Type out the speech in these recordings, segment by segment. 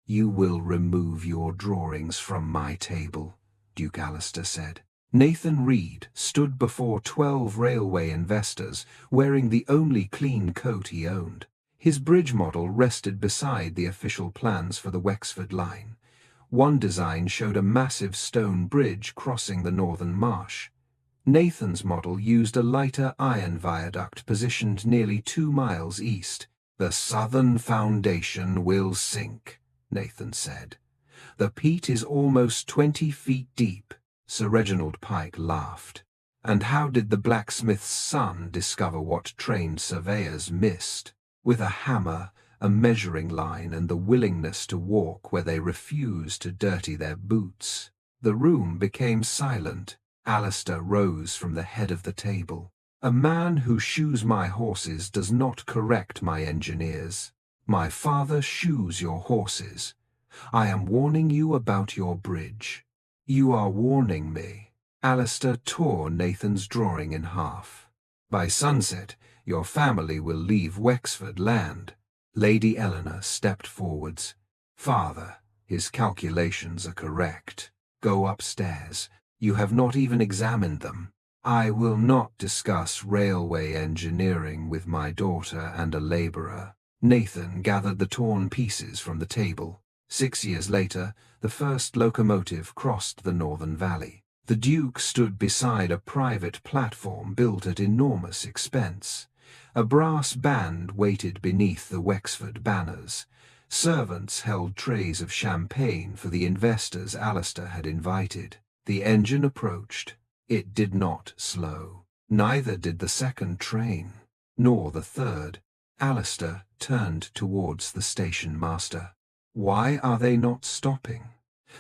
"You will remove your drawings from my table," Duke Alistair said. Nathan Reed stood before 12 railway investors, wearing the only clean coat he owned. His bridge model rested beside the official plans for the Wexford line. One design showed a massive stone bridge crossing the Northern Marsh. Nathan's model used a lighter iron viaduct positioned nearly 2 miles east. "The southern foundation will sink," Nathan said. "The peat is almost 20 feet deep." Sir Reginald Pike laughed. "And how did the blacksmith's son discover what trained surveyors missed? With a hammer, a measuring line, and the willingness to walk where they refused to dirty their boots." The room became silent. Alistair rose from the head of the table. "A man who shoes my horses does not correct my engineers. My father shoes your horses. I am warning you about your bridge." "You are warning me." Alistair tore Nathan's drawing in half. "By sunset, your family will leave Wexford land." Lady Eleanor stepped forwards. "Father, his calculations are correct. Go upstairs. You have not even examined them." "I will not discuss railway engineering with my daughter and a labourer." Nathan gathered the torn pieces from the table. 6 years later, the first locomotive crossed the Northern Valley. The Duke stood beside a private platform built at enormous expense. A brass band waited beneath the Wexford banners. Servants held trays of champagne for the investors Alistair had invited. The engine approached. It did not slow. Neither did the second train, nor the third. Alistair turned towards the station master. "Why are they not stopping?"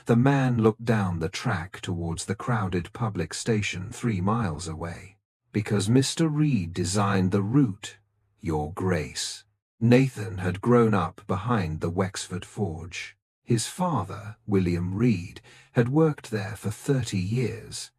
The man looked down the track towards the crowded public station 3 miles away. "Because Mr. Reed designed the route, Your Grace." Nathan had grown up behind the Wexford forge. His father, William Reed, had worked there for 30 years.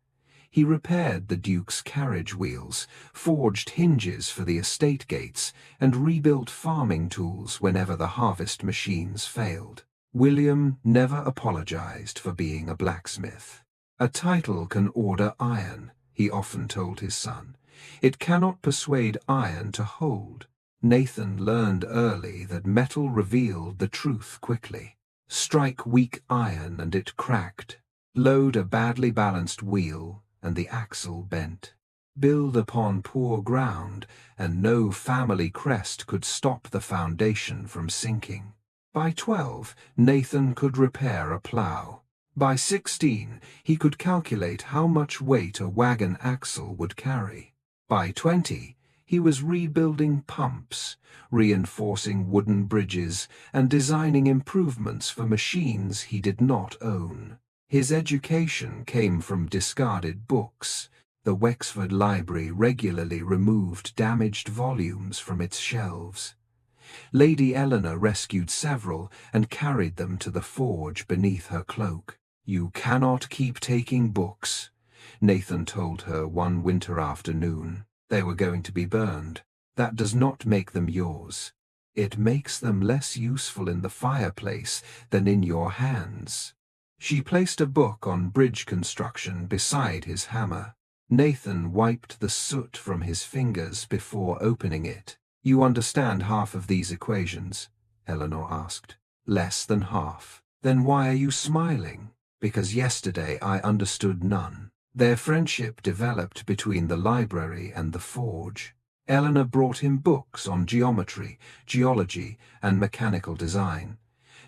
He repaired the Duke's carriage wheels, forged hinges for the estate gates, and rebuilt farming tools whenever the harvest machines failed. William never apologized for being a blacksmith. "A title can order iron," he often told his son. "It cannot persuade iron to hold." Nathan learned early that metal revealed the truth quickly. Strike weak iron and it cracked. Load a badly balanced wheel and the axle bent. Build upon poor ground, and no family crest could stop the foundation from sinking. By 12, Nathan could repair a plough. By 16, he could calculate how much weight a wagon axle would carry. By 20, he was rebuilding pumps, reinforcing wooden bridges, and designing improvements for machines he did not own. His education came from discarded books. The Wexford Library regularly removed damaged volumes from its shelves. Lady Eleanor rescued several and carried them to the forge beneath her cloak. "You cannot keep taking books," Nathan told her one winter afternoon. They were going to be burned. "That does not make them yours. It makes them less useful in the fireplace than in your hands." She placed a book on bridge construction beside his hammer. Nathan wiped the soot from his fingers before opening it. "You understand half of these equations?" Eleanor asked. "Less than half." "Then why are you smiling?" "Because yesterday I understood none." Their friendship developed between the library and the forge. Eleanor brought him books on geometry, geology, and mechanical design.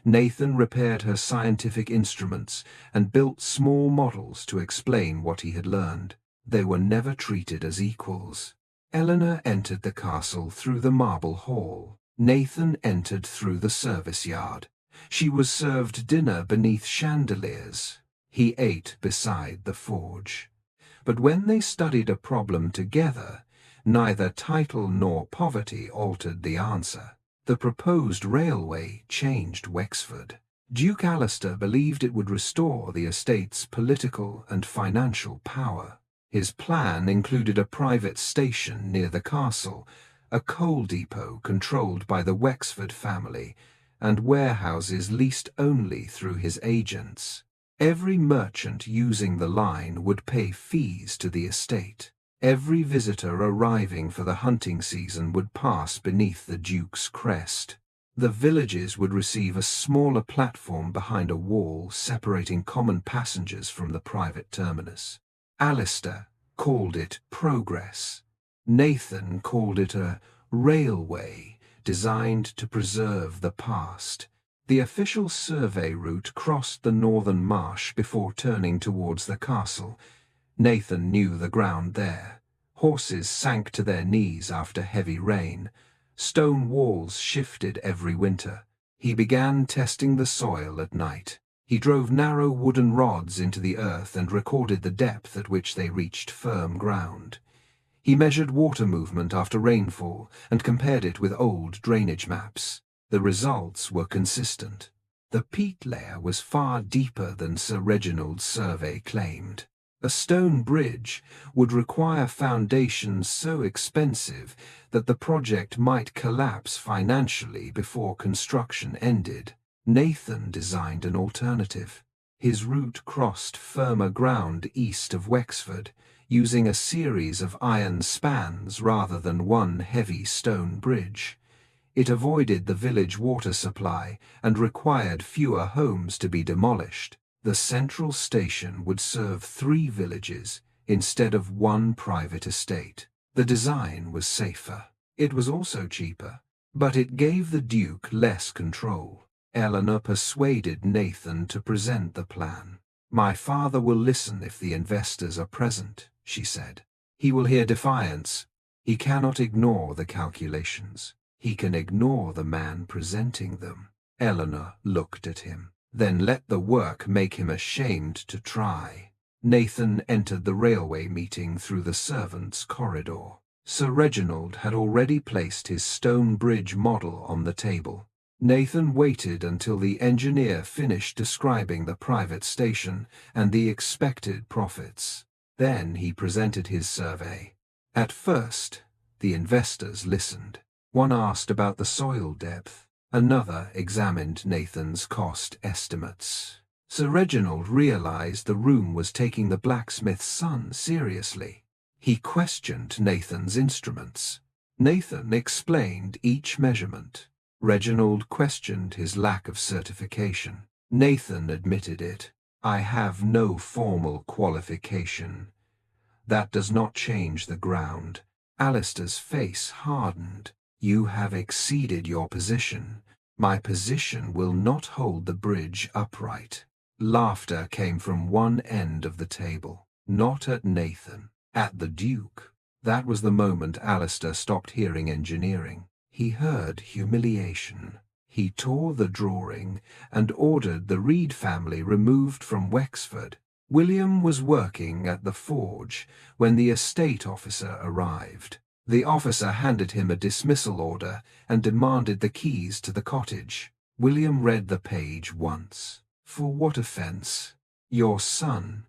Nathan repaired her scientific instruments and built small models to explain what he had learned. They were never treated as equals. Eleanor entered the castle through the marble hall. Nathan entered through the service yard. She was served dinner beneath chandeliers. He ate beside the forge. But when they studied a problem together, neither title nor poverty altered the answer. The proposed railway changed Wexford. Duke Alistair believed it would restore the estate's political and financial power. His plan included a private station near the castle, a coal depot controlled by the Wexford family, and warehouses leased only through his agents. Every merchant using the line would pay fees to the estate. Every visitor arriving for the hunting season would pass beneath the Duke's crest. The villages would receive a smaller platform behind a wall separating common passengers from the private terminus. Alistair called it progress. Nathan called it a railway designed to preserve the past. The official survey route crossed the northern marsh before turning towards the castle. Nathan knew the ground there. Horses sank to their knees after heavy rain. Stone walls shifted every winter. He began testing the soil at night. He drove narrow wooden rods into the earth and recorded the depth at which they reached firm ground. He measured water movement after rainfall and compared it with old drainage maps. The results were consistent. The peat layer was far deeper than Sir Reginald's survey claimed. A stone bridge would require foundations so expensive that the project might collapse financially before construction ended. Nathan designed an alternative. His route crossed firmer ground east of Wexford, using a series of iron spans rather than one heavy stone bridge. It avoided the village water supply and required fewer homes to be demolished. The central station would serve 3 villages instead of one private estate. The design was safer. It was also cheaper, but it gave the Duke less control. Eleanor persuaded Nathan to present the plan. "My father will listen if the investors are present," she said. "He will hear defiance. He cannot ignore the calculations. He can ignore the man presenting them." Eleanor looked at him. "Then let the work make him ashamed to try." Nathan entered the railway meeting through the servants' corridor. Sir Reginald had already placed his stone bridge model on the table. Nathan waited until the engineer finished describing the private station and the expected profits. Then he presented his survey. At first, the investors listened. One asked about the soil depth. Another examined Nathan's cost estimates. Sir Reginald realized the room was taking the blacksmith's son seriously. He questioned Nathan's instruments. Nathan explained each measurement. Reginald questioned his lack of certification. Nathan admitted it. "I have no formal qualification. That does not change the ground." Alistair's face hardened. "You have exceeded your position. My position will not hold the bridge upright." Laughter came from one end of the table, not at Nathan, at the Duke. That was the moment Alistair stopped hearing engineering. He heard humiliation. He tore the drawing and ordered the Reed family removed from Wexford. William was working at the forge when the estate officer arrived. The officer handed him a dismissal order and demanded the keys to the cottage. William read the page once. "For what offence?" "Your son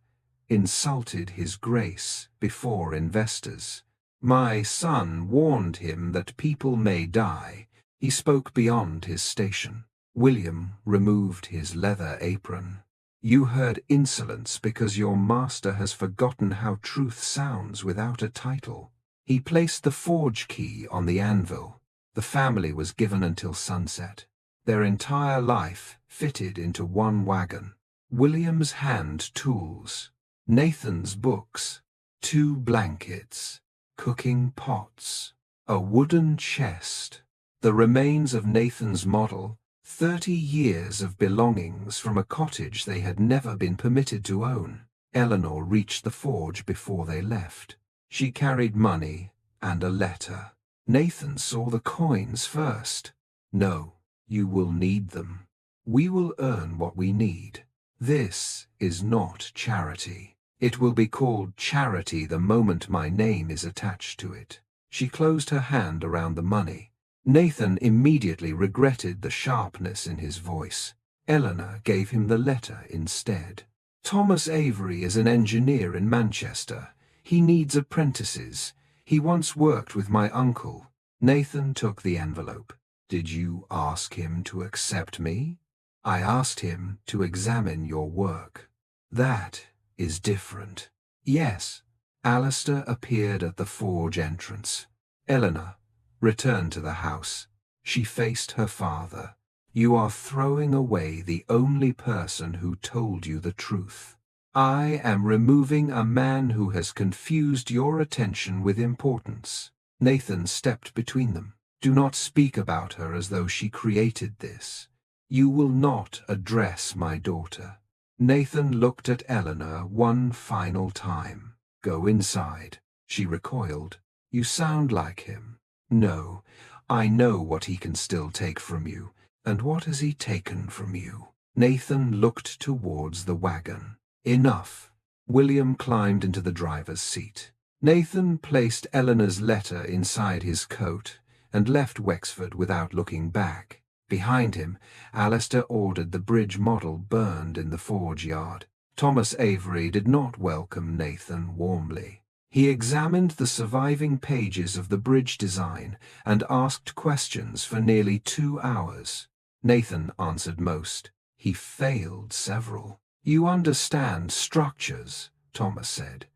insulted his grace before investors. My son warned him that people may die." He spoke beyond his station. William removed his leather apron. "You heard insolence because your master has forgotten how truth sounds without a title." He placed the forge key on the anvil. The family was given until sunset. Their entire life fitted into one wagon. William's hand tools, Nathan's books, 2 blankets, cooking pots, a wooden chest, the remains of Nathan's model, 30 years of belongings from a cottage they had never been permitted to own. Eleanor reached the forge before they left. She carried money and a letter. Nathan saw the coins first. "No, you will need them. We will earn what we need. This is not charity. It will be called charity the moment my name is attached to it." She closed her hand around the money. Nathan immediately regretted the sharpness in his voice. Eleanor gave him the letter instead. "Thomas Avery is an engineer in Manchester. He needs apprentices. He once worked with my uncle." Nathan took the envelope. Did you ask him to accept me? I asked him to examine your work. That is different. Yes. Alistair appeared at the forge entrance. Eleanor returned to the house. She faced her father. You are throwing away the only person who told you the truth. I am removing a man who has confused your attention with importance. Nathan stepped between them. Do not speak about her as though she created this. You will not address my daughter. Nathan looked at Eleanor one final time. Go inside. She recoiled. You sound like him. No, I know what he can still take from you. And what has he taken from you? Nathan looked towards the wagon. Enough. William climbed into the driver's seat. Nathan placed Eleanor's letter inside his coat and left Wexford without looking back. Behind him, Alistair ordered the bridge model burned in the forge yard. Thomas Avery did not welcome Nathan warmly. He examined the surviving pages of the bridge design and asked questions for nearly 2 hours. Nathan answered most. He failed several. You understand structures, Thomas said.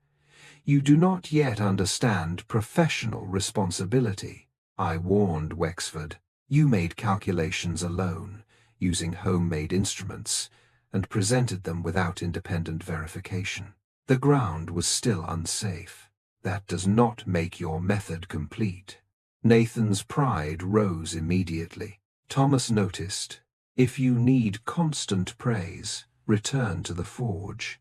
You do not yet understand professional responsibility. I warned Wexford. You made calculations alone, using homemade instruments, and presented them without independent verification. The ground was still unsafe. That does not make your method complete. Nathan's pride rose immediately. Thomas noticed. If you need constant praise, return to the forge.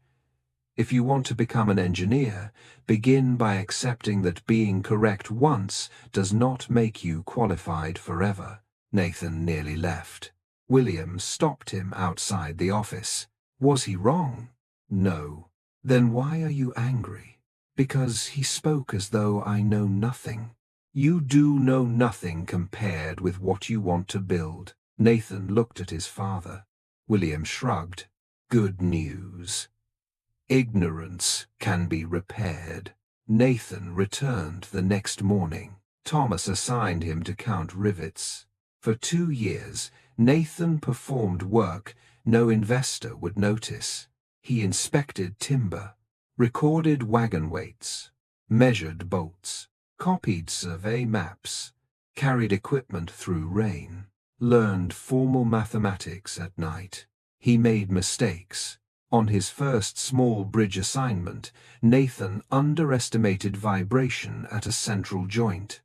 If you want to become an engineer, begin by accepting that being correct once does not make you qualified forever. Nathan nearly left. William stopped him outside the office. Was he wrong? No. Then why are you angry? Because he spoke as though I know nothing. You do know nothing compared with what you want to build. Nathan looked at his father. William shrugged. Good news. Ignorance can be repaired. Nathan returned the next morning. Thomas assigned him to count rivets. For 2 years, Nathan performed work no investor would notice. He inspected timber, recorded wagon weights, measured bolts, copied survey maps, carried equipment through rain, learned formal mathematics at night. He made mistakes. On his first small bridge assignment, Nathan underestimated vibration at a central joint.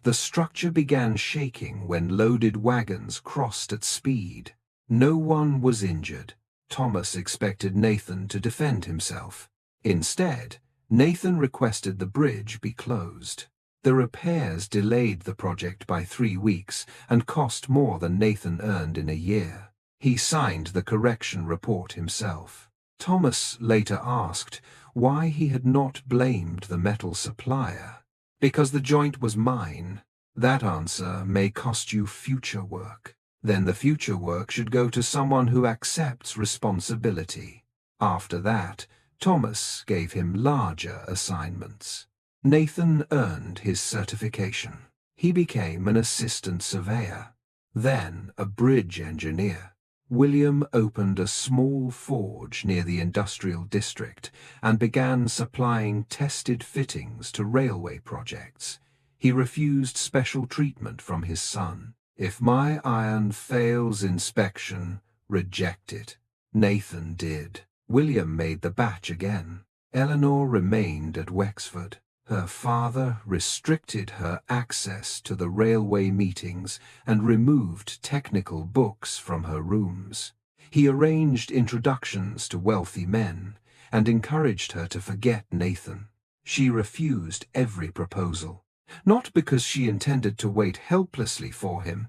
The structure began shaking when loaded wagons crossed at speed. No one was injured. Thomas expected Nathan to defend himself. Instead, Nathan requested the bridge be closed. The repairs delayed the project by 3 weeks and cost more than Nathan earned in a year. He signed the correction report himself. Thomas later asked why he had not blamed the metal supplier. Because the joint was mine. That answer may cost you future work. Then the future work should go to someone who accepts responsibility. After that, Thomas gave him larger assignments. Nathan earned his certification. He became an assistant surveyor, then a bridge engineer. William opened a small forge near the industrial district and began supplying tested fittings to railway projects. He refused special treatment from his son. If my iron fails inspection, reject it. Nathan did. William made the batch again. Eleanor remained at Wexford. Her father restricted her access to the railway meetings and removed technical books from her rooms. He arranged introductions to wealthy men and encouraged her to forget Nathan. She refused every proposal, not because she intended to wait helplessly for him,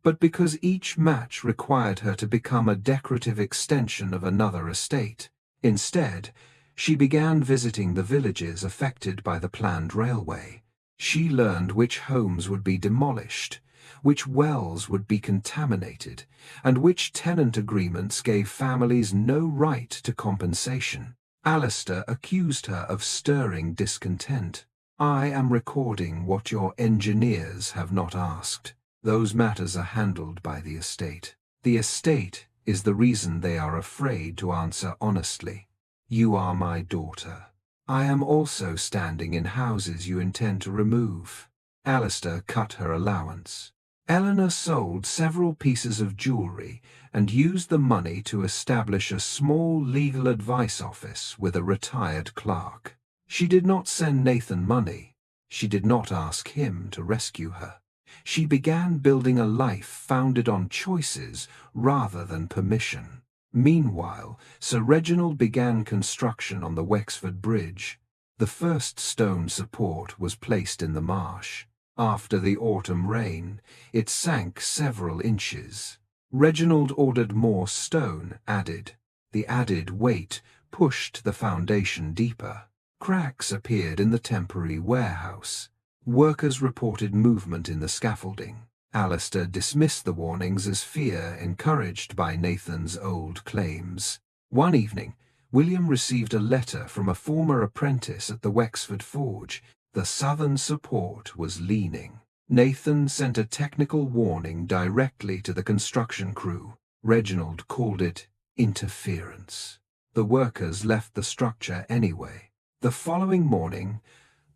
but because each match required her to become a decorative extension of another estate. Instead, she began visiting the villages affected by the planned railway. She learned which homes would be demolished, which wells would be contaminated, and which tenant agreements gave families no right to compensation. Alistair accused her of stirring discontent. I am recording what your engineers have not asked. Those matters are handled by the estate. The estate is the reason they are afraid to answer honestly. You are my daughter. I am also standing in houses you intend to remove. Alistair cut her allowance. Eleanor sold several pieces of jewelry and used the money to establish a small legal advice office with a retired clerk. She did not send Nathan money. She did not ask him to rescue her. She began building a life founded on choices rather than permission. Meanwhile, Sir Reginald began construction on the Wexford Bridge. The first stone support was placed in the marsh. After the autumn rain, it sank several inches. Reginald ordered more stone added. The added weight pushed the foundation deeper. Cracks appeared in the temporary warehouse. Workers reported movement in the scaffolding. Alistair dismissed the warnings as fear encouraged by Nathan's old claims. One evening, William received a letter from a former apprentice at the Wexford forge. The southern support was leaning. Nathan sent a technical warning directly to the construction crew. Reginald called it interference. The workers left the structure anyway. The following morning,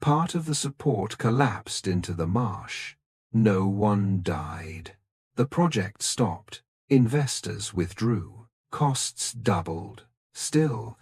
part of the support collapsed into the marsh. No one died. The project stopped. Investors withdrew. Costs doubled. Still,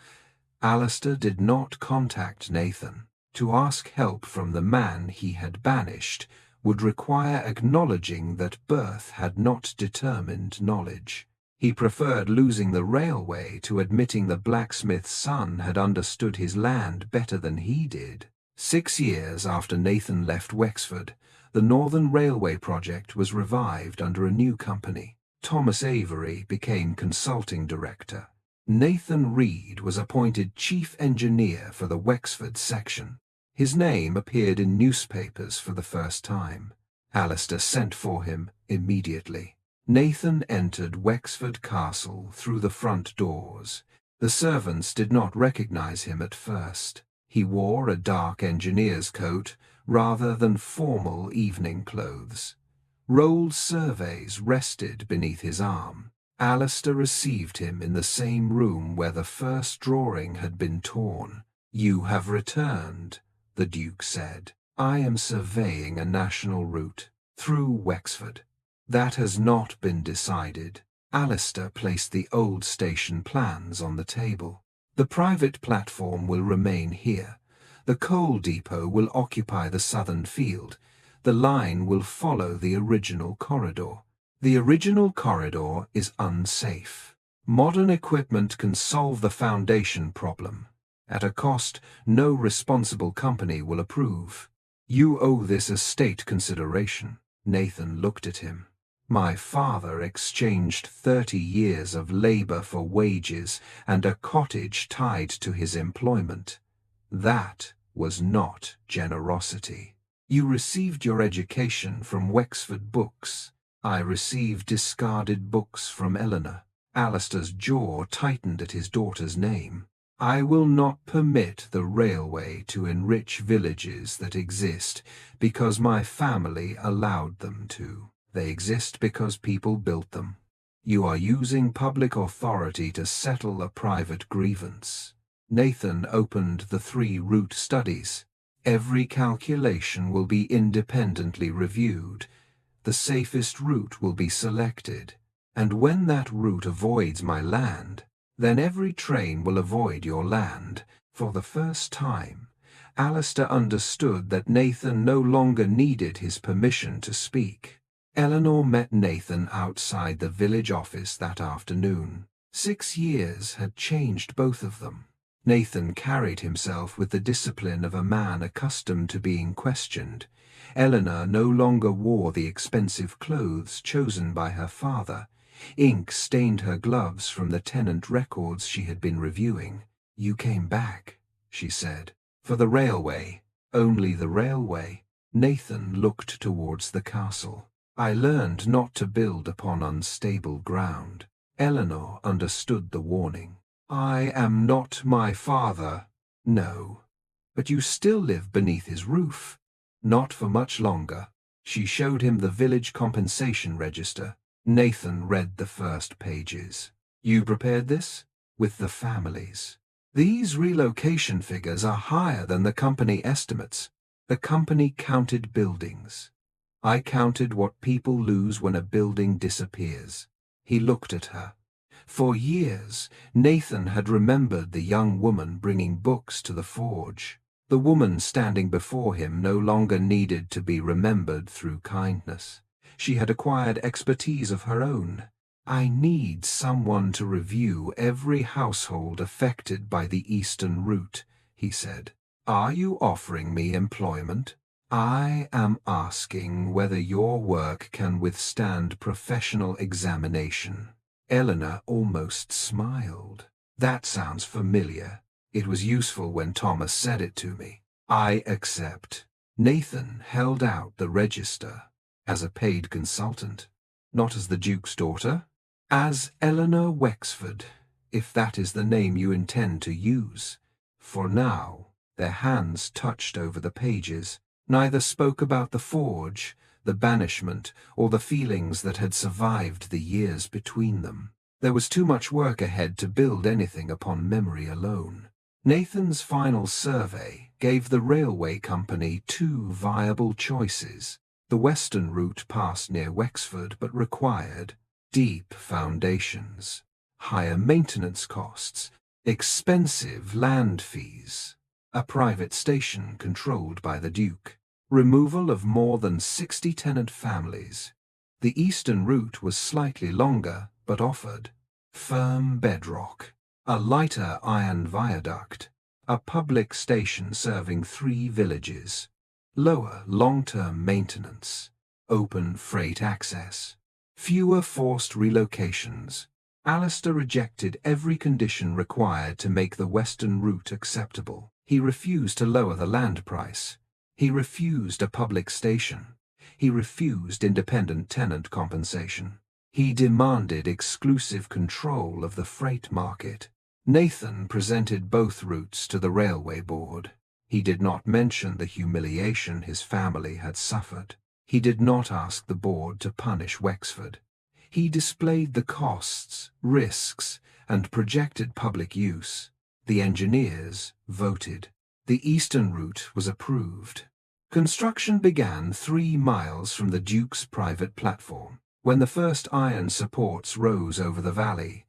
Alistair did not contact Nathan. To ask help from the man he had banished would require acknowledging that birth had not determined knowledge. He preferred losing the railway to admitting the blacksmith's son had understood his land better than he did. 6 years after Nathan left Wexford, the Northern Railway project was revived under a new company. Thomas Avery became consulting director. Nathan Reed was appointed chief engineer for the Wexford section. His name appeared in newspapers for the first time. Alistair sent for him immediately. Nathan entered Wexford Castle through the front doors. The servants did not recognize him at first. He wore a dark engineer's coat rather than formal evening clothes. Rolled surveys rested beneath his arm. Alistair received him in the same room where the first drawing had been torn. "You have returned," the Duke said. "I am surveying a national route through Wexford. That has not been decided." Alistair placed the old station plans on the table. "The private platform will remain here. The coal depot will occupy the southern field. The line will follow the original corridor. The original corridor is unsafe. Modern equipment can solve the foundation problem, at a cost no responsible company will approve. You owe this estate consideration." Nathan looked at him. "My father exchanged 30 years of labor for wages and a cottage tied to his employment. That was not generosity. You received your education from Wexford books. I received discarded books from Eleanor." Alistair's jaw tightened at his daughter's name. "I will not permit the railway to enrich villages that exist because my family allowed them to. They exist because people built them. You are using public authority to settle a private grievance." Nathan opened the 3 route studies. "Every calculation will be independently reviewed. The safest route will be selected. And when that route avoids my land, then every train will avoid your land." For the first time, Alistair understood that Nathan no longer needed his permission to speak. Eleanor met Nathan outside the village office that afternoon. 6 years had changed both of them. Nathan carried himself with the discipline of a man accustomed to being questioned. Eleanor no longer wore the expensive clothes chosen by her father. Ink stained her gloves from the tenant records she had been reviewing. "You came back," she said. "For the railway." "Only the railway?" Nathan looked towards the castle. "I learned not to build upon unstable ground." Eleanor understood the warning. "I am not my father." "No, but you still live beneath his roof." "Not for much longer." She showed him the village compensation register. Nathan read the first pages. You prepared this? With the families. These relocation figures are higher than the company estimates. The company counted buildings. I counted what people lose when a building disappears. He looked at her. For years, Nathan had remembered the young woman bringing books to the forge. The woman standing before him no longer needed to be remembered through kindness. She had acquired expertise of her own. I need someone to review every household affected by the Eastern Route, he said. Are you offering me employment? I am asking whether your work can withstand professional examination. Eleanor almost smiled. That sounds familiar. It was useful when Thomas said it to me. I accept. Nathan held out the register. As a paid consultant. Not as the Duke's daughter. As Eleanor Wexford, if that is the name you intend to use. For now, their hands touched over the pages. Neither spoke about the forge, the banishment, or the feelings that had survived the years between them. There was too much work ahead to build anything upon memory alone. Nathan's final survey gave the railway company two viable choices. The western route passed near Wexford but required deep foundations, higher maintenance costs, expensive land fees, a private station controlled by the Duke, removal of more than 60 tenant families. The eastern route was slightly longer, but offered firm bedrock, a lighter iron viaduct, a public station serving 3 villages, lower long-term maintenance, open freight access, fewer forced relocations. Alistair rejected every condition required to make the western route acceptable. He refused to lower the land price. He refused a public station. He refused independent tenant compensation. He demanded exclusive control of the freight market. Nathan presented both routes to the railway board. He did not mention the humiliation his family had suffered. He did not ask the board to punish Wexford. He displayed the costs, risks, and projected public use. The engineers voted. The eastern route was approved. Construction began 3 miles from the Duke's private platform. When the first iron supports rose over the valley,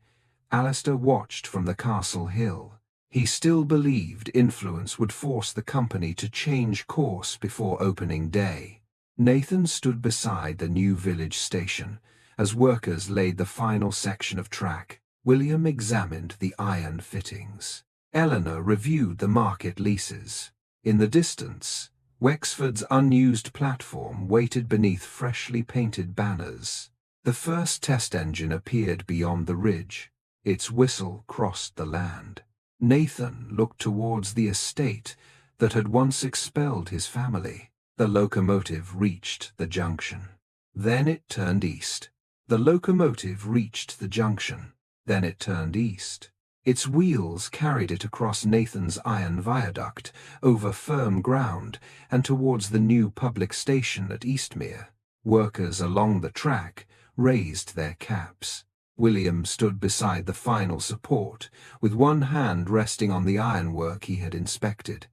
Alistair watched from the castle hill. He still believed influence would force the company to change course before opening day. Nathan stood beside the new village station as workers laid the final section of track. William examined the iron fittings. Eleanor reviewed the market leases. In the distance, Wexford's unused platform waited beneath freshly painted banners. The first test engine appeared beyond the ridge. Its whistle crossed the land. Nathan looked towards the estate that had once expelled his family. The locomotive reached the junction. Then it turned east. The locomotive reached the junction. Then it turned east. Its wheels carried it across Nathan's iron viaduct, over firm ground, and towards the new public station at Eastmere. Workers along the track raised their caps. William stood beside the final support, with one hand resting on the ironwork he had inspected.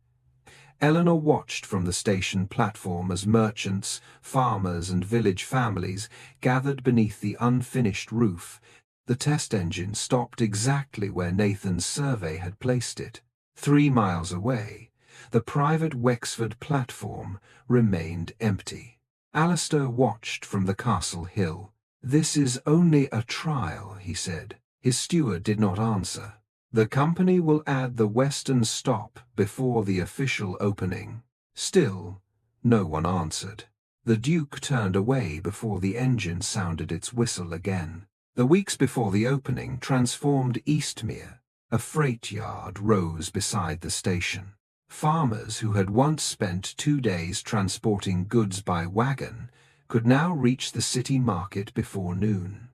Eleanor watched from the station platform as merchants, farmers, and village families gathered beneath the unfinished roof. The test engine stopped exactly where Nathan's survey had placed it. 3 miles away, the private Wexford platform remained empty. Alistair watched from the castle hill. "This is only a trial," he said. His steward did not answer. "The company will add the western stop before the official opening." Still, no one answered. The Duke turned away before the engine sounded its whistle again. The weeks before the opening transformed Eastmere. A freight yard rose beside the station. Farmers who had once spent 2 days transporting goods by wagon could now reach the city market before noon.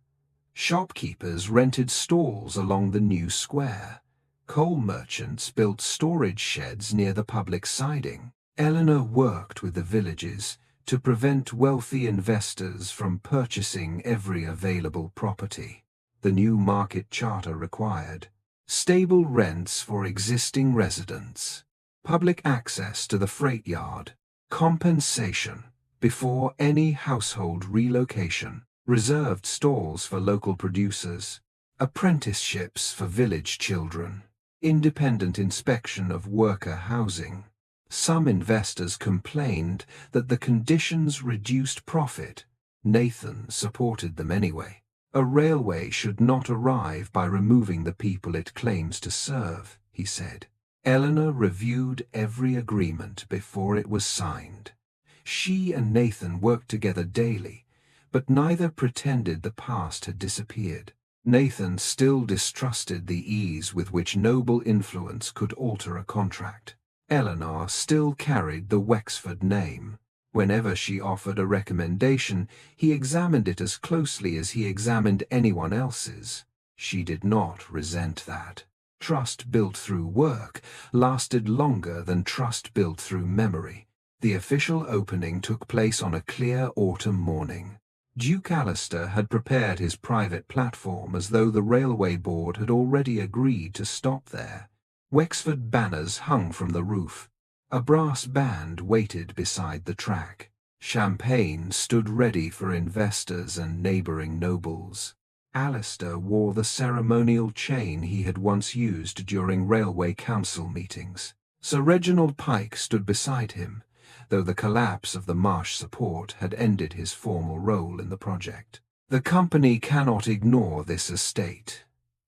Shopkeepers rented stalls along the new square. Coal merchants built storage sheds near the public siding. Eleanor worked with the villages, to prevent wealthy investors from purchasing every available property. The new market charter required stable rents for existing residents, public access to the freight yard, compensation before any household relocation, reserved stalls for local producers, apprenticeships for village children, independent inspection of worker housing. Some investors complained that the conditions reduced profit. Nathan supported them anyway. A railway should not arrive by removing the people it claims to serve, he said. Eleanor reviewed every agreement before it was signed. She and Nathan worked together daily, but neither pretended the past had disappeared. Nathan still distrusted the ease with which noble influence could alter a contract. Eleanor still carried the Wexford name. Whenever she offered a recommendation, he examined it as closely as he examined anyone else's. She did not resent that. Trust built through work lasted longer than trust built through memory. The official opening took place on a clear autumn morning. Duke Alistair had prepared his private platform as though the railway board had already agreed to stop there. Wexford banners hung from the roof. A brass band waited beside the track. Champagne stood ready for investors and neighbouring nobles. Alistair wore the ceremonial chain he had once used during railway council meetings. Sir Reginald Pike stood beside him, though the collapse of the Marsh support had ended his formal role in the project. "The company cannot ignore this estate,"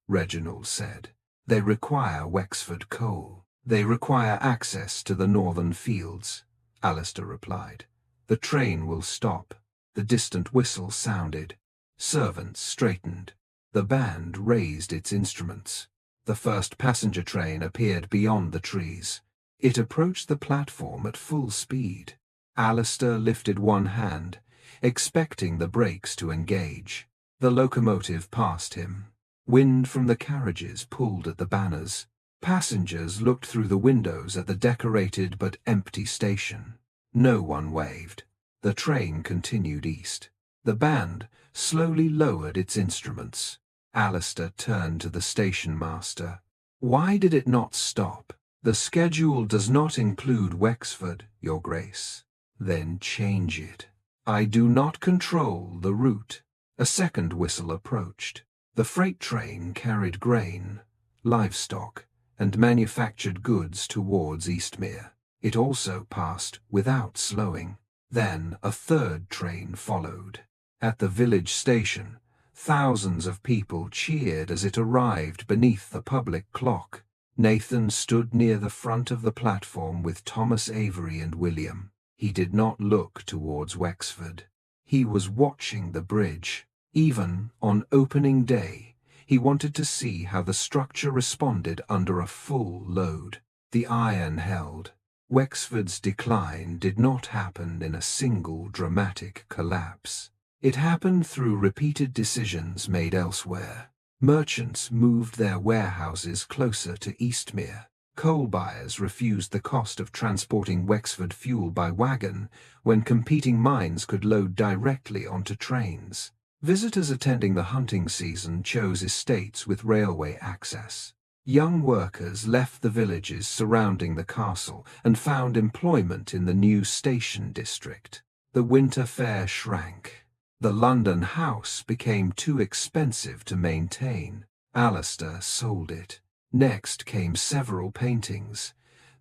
Reginald said. "They require Wexford coal. They require access to the northern fields," Alistair replied. "The train will stop." The distant whistle sounded. Servants straightened. The band raised its instruments. The first passenger train appeared beyond the trees. It approached the platform at full speed. Alistair lifted one hand, expecting the brakes to engage. The locomotive passed him. Wind from the carriages pulled at the banners. Passengers looked through the windows at the decorated but empty station. No one waved. The train continued east. The band slowly lowered its instruments. Alistair turned to the station master. "Why did it not stop?" "The schedule does not include Wexford, Your Grace." "Then change it." "I do not control the route." A second whistle approached. The freight train carried grain, livestock, and manufactured goods towards Eastmere. It also passed without slowing. Then a third train followed. At the village station, thousands of people cheered as it arrived beneath the public clock. Nathan stood near the front of the platform with Thomas Avery and William. He did not look towards Wexford. He was watching the bridge. Even on opening day, he wanted to see how the structure responded under a full load. The iron held. Wexford's decline did not happen in a single dramatic collapse. It happened through repeated decisions made elsewhere. Merchants moved their warehouses closer to Eastmere. Coal buyers refused the cost of transporting Wexford fuel by wagon when competing mines could load directly onto trains. Visitors attending the hunting season chose estates with railway access. Young workers left the villages surrounding the castle and found employment in the new station district. The winter fair shrank. The London house became too expensive to maintain. Alistair sold it. Next came several paintings,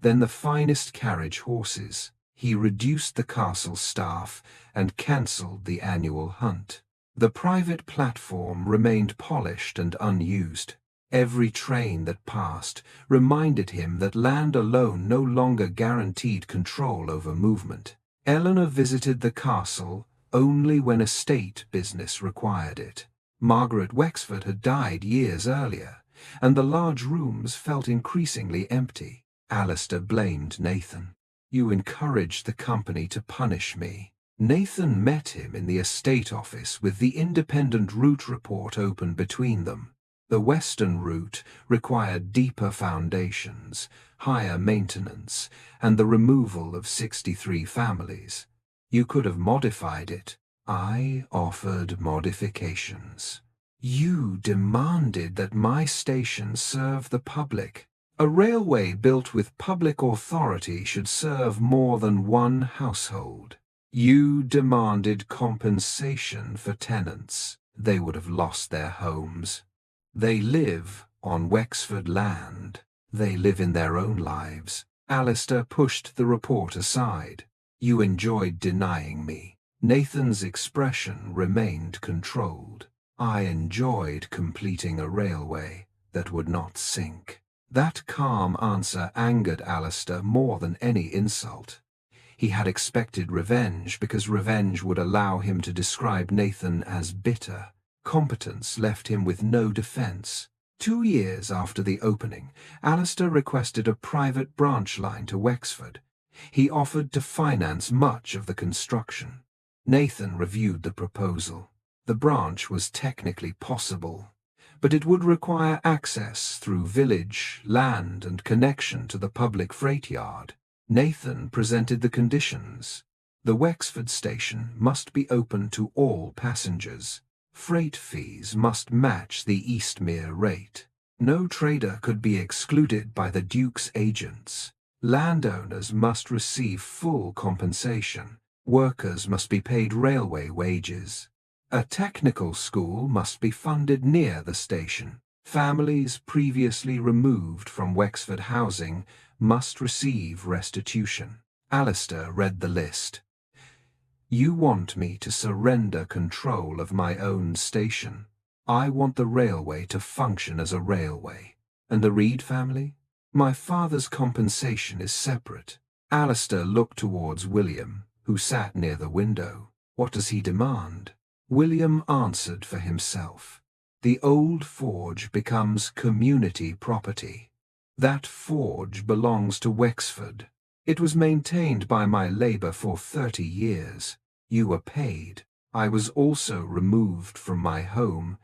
then the finest carriage horses. He reduced the castle staff and cancelled the annual hunt. The private platform remained polished and unused. Every train that passed reminded him that land alone no longer guaranteed control over movement. Eleanor visited the castle only when estate business required it. Margaret Wexford had died years earlier, and the large rooms felt increasingly empty. Alistair blamed Nathan. "You encouraged the company to punish me." Nathan met him in the estate office with the independent route report open between them. The western route required deeper foundations, higher maintenance, and the removal of 63 families. You could have modified it. I offered modifications. You demanded that my station serve the public. A railway built with public authority should serve more than one household. You demanded compensation for tenants. They would have lost their homes. They live on Wexford land. They live in their own lives. Alistair pushed the report aside. You enjoyed denying me. Nathan's expression remained controlled. I enjoyed completing a railway that would not sink. That calm answer angered Alistair more than any insult. He had expected revenge because revenge would allow him to describe Nathan as bitter. Competence left him with no defense. 2 years after the opening, Alistair requested a private branch line to Wexford. He offered to finance much of the construction. Nathan reviewed the proposal. The branch was technically possible, but it would require access through village, land, and connection to the public freight yard. Nathan presented the conditions. The Wexford station must be open to all passengers. Freight fees must match the Eastmere rate. No trader could be excluded by the Duke's agents. Landowners must receive full compensation. Workers must be paid railway wages. A technical school must be funded near the station. Families previously removed from Wexford housing must receive restitution. Alistair read the list. You want me to surrender control of my own station. I want the railway to function as a railway. And the Reed family? My father's compensation is separate. Alistair looked towards William, who sat near the window. What does he demand? William answered for himself. The old forge becomes community property. That forge belongs to Wexford. It was maintained by my labor for 30 years. You were paid. I was also removed from my home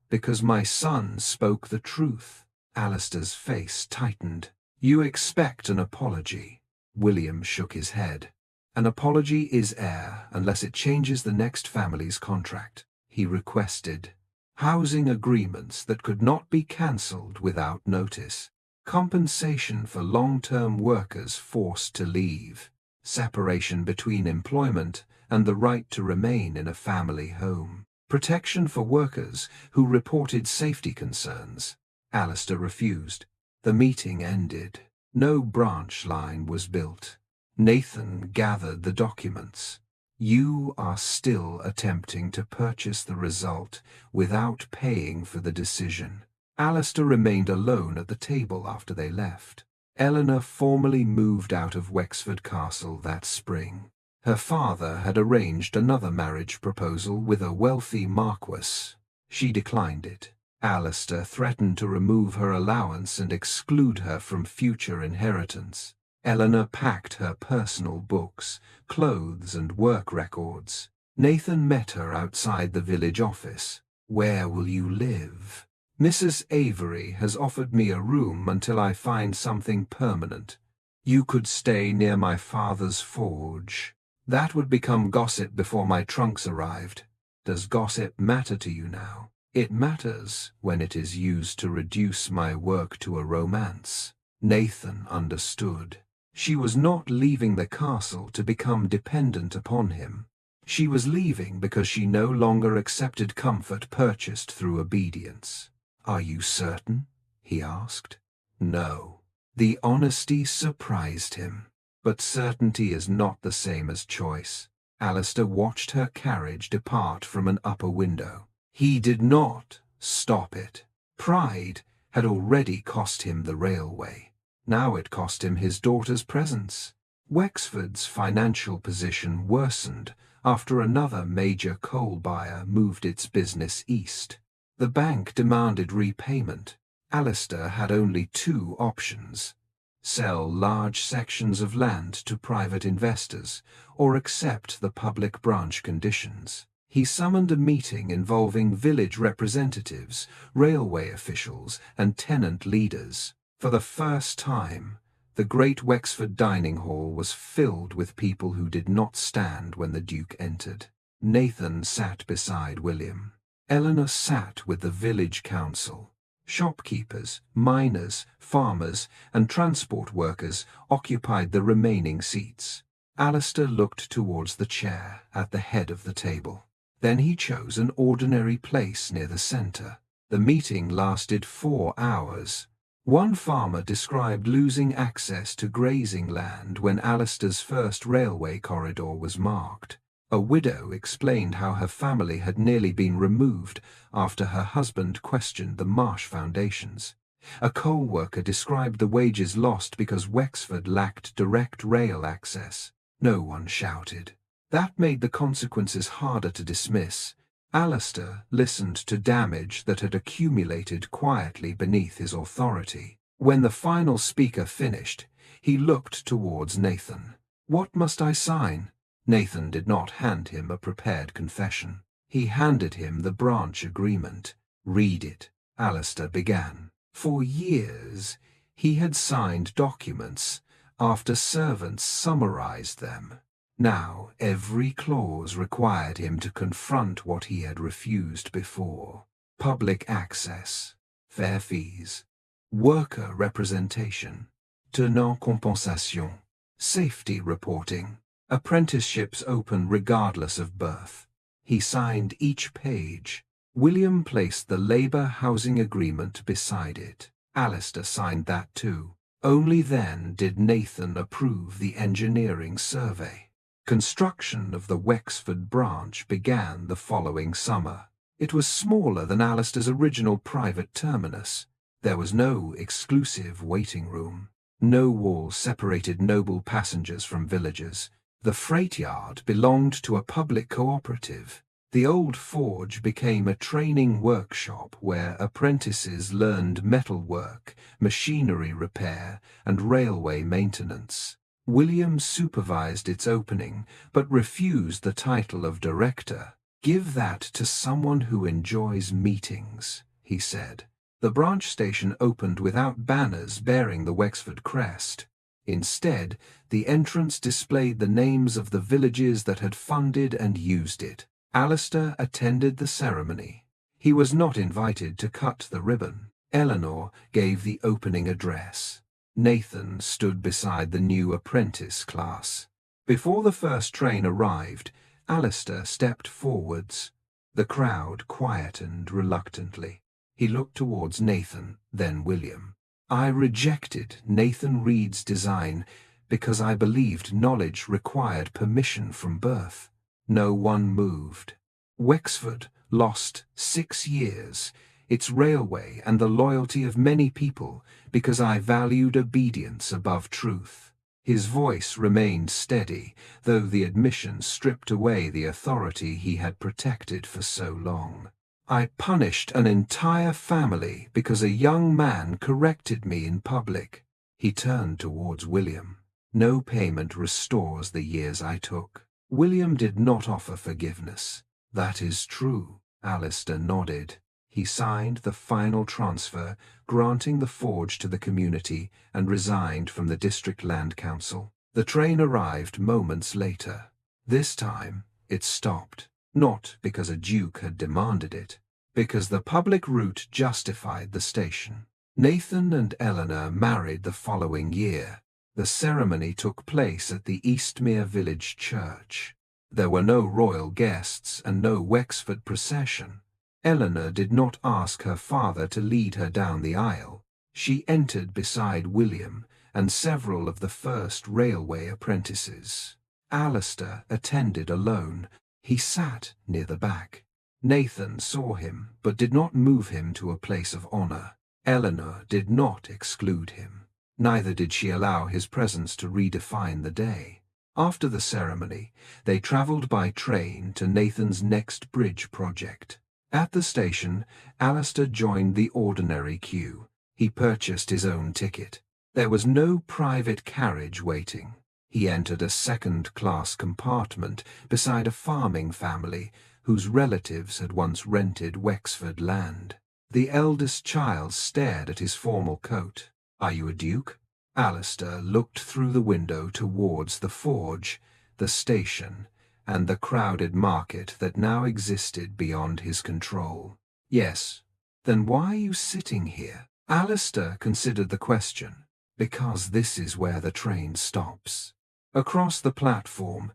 because my son spoke the truth. Alistair's face tightened. You expect an apology. William shook his head. An apology is air unless it changes the next family's contract. He requested housing agreements that could not be cancelled without notice. Compensation for long-term workers forced to leave. Separation between employment and the right to remain in a family home. Protection for workers who reported safety concerns. Alistair refused. The meeting ended. No branch line was built. Nathan gathered the documents. You are still attempting to purchase the result without paying for the decision. Alistair remained alone at the table after they left. Eleanor formally moved out of Wexford Castle that spring. Her father had arranged another marriage proposal with a wealthy marquess. She declined it. Alistair threatened to remove her allowance and exclude her from future inheritance. Eleanor packed her personal books, clothes, and work records. Nathan met her outside the village office. Where will you live? Mrs. Avery has offered me a room until I find something permanent. You could stay near my father's forge. That would become gossip before my trunks arrived. Does gossip matter to you now? It matters when it is used to reduce my work to a romance. Nathan understood. She was not leaving the castle to become dependent upon him. She was leaving because she no longer accepted comfort purchased through obedience. Are you certain? He asked. No. The honesty surprised him. But certainty is not the same as choice. Alistair watched her carriage depart from an upper window. He did not stop it. Pride had already cost him the railway. Now it cost him his daughter's presence. Wexford's financial position worsened after another major coal buyer moved its business east. The bank demanded repayment. Alistair had only 2 options: sell large sections of land to private investors or accept the public branch conditions. He summoned a meeting involving village representatives, railway officials, and tenant leaders. For the first time, The great Wexford dining hall was filled with people who did not stand when the Duke entered. Nathan sat beside William. Eleanor sat with the village council. Shopkeepers, miners, farmers, and transport workers occupied the remaining seats. Alistair looked towards the chair at the head of the table. Then he chose an ordinary place near the centre. The meeting lasted 4 hours. One farmer described losing access to grazing land when Alistair's first railway corridor was marked. A widow explained how her family had nearly been removed after her husband questioned the marsh foundations. A coal worker described the wages lost because Wexford lacked direct rail access. No one shouted. That made the consequences harder to dismiss. Alistair listened to damage that had accumulated quietly beneath his authority. When the final speaker finished, he looked towards Nathan. "What must I sign?" Nathan did not hand him a prepared confession. He handed him the branch agreement. "Read it," Alistair began. For years, he had signed documents after servants summarized them. Now, every clause required him to confront what he had refused before. Public access, fair fees, worker representation, tenant compensation, safety reporting, apprenticeships open regardless of birth. He signed each page. William placed the Labour Housing Agreement beside it. Alistair signed that too. Only then did Nathan approve the engineering survey. Construction of the Wexford branch began the following summer. It was smaller than Alistair's original private terminus. There was no exclusive waiting room. No wall separated noble passengers from villagers. The freight yard belonged to a public cooperative. The old forge became a training workshop where apprentices learned metalwork, machinery repair, and railway maintenance. William supervised its opening, but refused the title of director. "Give that to someone who enjoys meetings," he said. The branch station opened without banners bearing the Wexford crest. Instead, the entrance displayed the names of the villages that had funded and used it. Alistair attended the ceremony. He was not invited to cut the ribbon. Eleanor gave the opening address. Nathan stood beside the new apprentice class. Before the first train arrived, Alistair stepped forwards. The crowd quietened reluctantly. He looked towards Nathan, then William. "I rejected Nathan Reed's design because I believed knowledge required permission from birth." No one moved. Wexford lost 6 years, its railway and the loyalty of many people, because I valued obedience above truth. His voice remained steady, though the admission stripped away the authority he had protected for so long. "I punished an entire family because a young man corrected me in public." He turned towards William. "No payment restores the years I took." William did not offer forgiveness. "That is true." Alistair nodded. He signed the final transfer, granting the forge to the community, and resigned from the district land council. The train arrived moments later. This time, it stopped, not because a duke had demanded it, because the public route justified the station. Nathan and Eleanor married the following year. The ceremony took place at the Eastmere village church. There were no royal guests and no Wexford procession. Eleanor did not ask her father to lead her down the aisle. She entered beside William and several of the first railway apprentices. Alistair attended alone. He sat near the back. Nathan saw him, but did not move him to a place of honor. Eleanor did not exclude him. Neither did she allow his presence to redefine the day. After the ceremony, they traveled by train to Nathan's next bridge project. At the station, Alistair joined the ordinary queue. He purchased his own ticket. There was no private carriage waiting. He entered a second-class compartment beside a farming family whose relatives had once rented Wexford land. The eldest child stared at his formal coat. "Are you a duke?" Alistair looked through the window towards the forge, the station, and the crowded market that now existed beyond his control. Yes, then why are you sitting here? Alistair considered the question. Because this is where the train stops. Across the platform,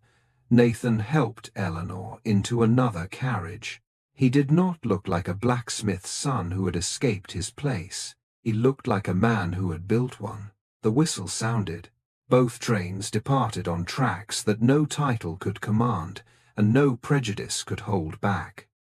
Nathan helped Eleanor into another carriage. He did not look like a blacksmith's son who had escaped his place. He looked like a man who had built one. The whistle sounded. Both trains departed on tracks that no title could command, and no prejudice could hold back.